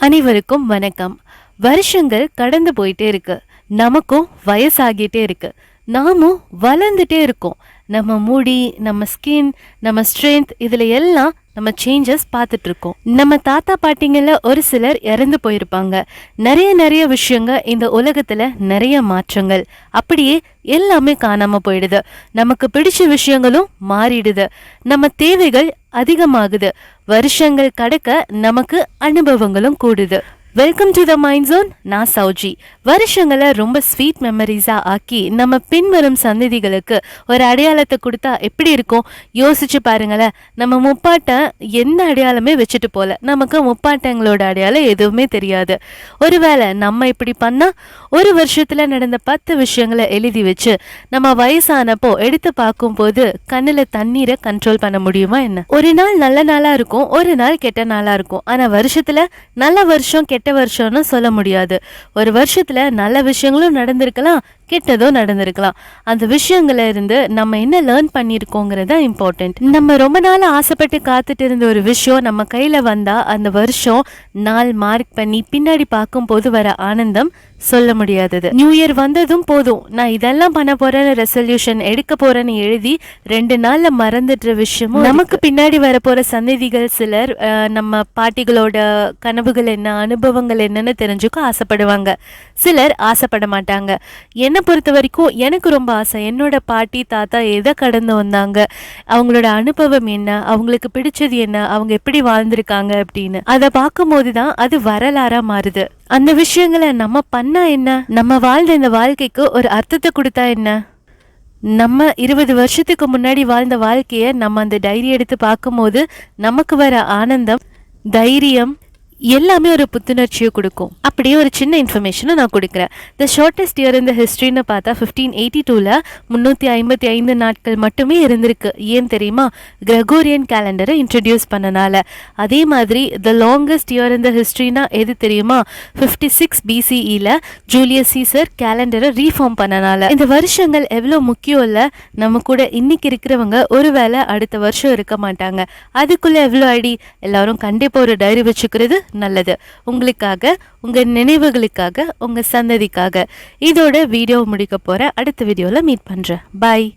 அனைவருக்கும் வணக்கம். வருஷங்கள் கடந்து போயிட்டே இருக்கு. நமக்கும் வயசாகிட்டே இருக்கு. நாமும் வளர்ந்துட்டே இருக்கோம். நம்ம முடி, நம்ம ஸ்கின், நம்ம ஸ்ட்ரென்த் இதுல எல்லாம் நம்ம சேஞ்சஸ் பார்த்துட்டு இருக்கோம். நம்ம தாத்தா பாட்டிங்கள ஒரு சிலர் இறந்து போயிருப்பாங்க. நிறைய விஷயங்க இந்த உலகத்துல நிறைய மாற்றங்கள் அப்படியே எல்லாமே காணாம போயிடுது. நமக்கு பிடிச்ச விஷயங்களும் மாறிடுது. நம்ம தேவைகள் அதிகமாகுது. வருஷங்கள் கடக்க நமக்கு அனுபவங்களும் கூடுது. Welcome to the mind zone. நான் சௌஜி. வருஷங்களை ரொம்ப ஸ்வீட் மெமரிஸா ஆக்கி நம்ம பின்வரும் சந்ததிகளுக்கு ஒரு அடையாளத்தை கொடுத்தா எப்படி இருக்கும் யோசிச்சு பாருங்களேன். நம்ம முப்பாட்டை எந்த அடையாளமே வச்சுட்டு போல, நமக்கு முப்பாட்டங்களோட அடையாளம் எதுவுமே தெரியாது. ஒருவேளை நம்ம இப்படி பண்ணா ஒரு வருஷத்துல நடந்த 10 விஷயங்களை எழுதி வச்சு நம்ம வயசானப்போ எடுத்து பார்க்கும் போது கண்ணுல தண்ணீரை கண்ட்ரோல் பண்ண முடியுமா என்ன? ஒரு நாள் நல்ல நாளா இருக்கும், ஒரு நாள் கெட்ட நாளா இருக்கும். ஆனா வருஷத்துல நல்ல வருஷம் கெட்ட வருஷம்னு சொல்ல முடியாது. ஒரு வருஷத்துல நல்ல விஷயங்களும் நடந்திருக்கலாம், கெட்டதும் நடந்திருக்கலாம். அந்த விஷயங்கள்ல இருந்து நம்ம என்ன லேர்ன் பண்ணியிருக்கோங்கிறதா இம்பார்ட்டன்ட். நம்ம ரொம்ப நாள் ஆசைப்பட்டு காத்துட்டு இருந்த ஒரு விஷயம் நம்ம கையில வந்தா அந்த வருஷம் நாள் மார்க் பண்ணி பின்னாடி பார்க்கும் போது வர ஆனந்தம் சொல்ல முடியாதது. நியூ இயர் வந்ததும் போதும் நான் இதெல்லாம் பண்ண போறேன்னு ரெசல்யூஷன் எடுக்க போறேன்னு எழுதி 2 நாள்ல மறந்துடுற விஷயமும் நமக்கு பின்னாடி வரப்போற சந்ததிகள் சிலர் நம்ம பாட்டிகளோட கனவுகள் என்ன, அனுபவங்கள் என்னன்னு தெரிஞ்சுக்க ஆசைப்படுவாங்க. சிலர் ஆசைப்பட மாட்டாங்க. என்னை பொறுத்த வரைக்கும் எனக்கு ரொம்ப ஆசை, என்னோட பாட்டி தாத்தா எதை கடந்து வந்தாங்க, அவங்களோட அனுபவம் என்ன, அவங்களுக்கு பிடிச்சது என்ன, அவங்க எப்படி வாழ்ந்திருக்காங்க அப்படின்னு அதை பார்க்கும் போதுதான் அது வரலாறா மாறுது. அந்த விஷயங்களை நம்ம பண்ணா என்ன, நம்ம வாழ்ந்த இந்த வாழ்க்கைக்கு ஒரு அர்த்தத்தை கொடுத்தா என்ன, நம்ம 20 வருஷத்துக்கு முன்னாடி வாழ்ந்த வாழ்க்கைய நம்ம அந்த டைரி எடுத்து பார்க்கும்போது நமக்கு வர ஆனந்தம், தைரியம் எல்லாமே ஒரு புத்துணர்ச்சியை கொடுக்கும். அப்படியே ஒரு சின்ன இன்ஃபர்மேஷனை நான் கொடுக்குறேன். த ஷார்ட்டஸ்ட் இயர் இந்த ஹிஸ்ட்ரின்னு பார்த்தா 1582ல் 355 நாட்கள் மட்டுமே இருந்திருக்கு. ஏன் தெரியுமா? கிரகோரியன் கேலண்டரை இன்ட்ரடியூஸ் பண்ணனால. அதே மாதிரி த லாங்கஸ்ட் இயர் இந்த ஹிஸ்ட்ரினா எது தெரியுமா? 56 BCEல ஜூலியஸ் சீசர் கேலண்டரை ரீஃபார்ம் பண்ணனால. இந்த வருஷங்கள் எவ்வளோ முக்கியம் இல்லை, நம்ம கூட இன்னைக்கு இருக்கிறவங்க ஒருவேளை அடுத்த வருஷம் இருக்க மாட்டாங்க. அதுக்குள்ள எவ்வளோ அடி. எல்லாரும் கண்டிப்பாக ஒரு டைரி வச்சுக்கிறது நல்லது. உங்களுக்காக, உங்க நினைவுகளுக்காக, உங்க சந்ததிக்காக. இதோட வீடியோ முடிக்க போறேன். அடுத்த வீடியோல மீட் பண்றேன். பாய்.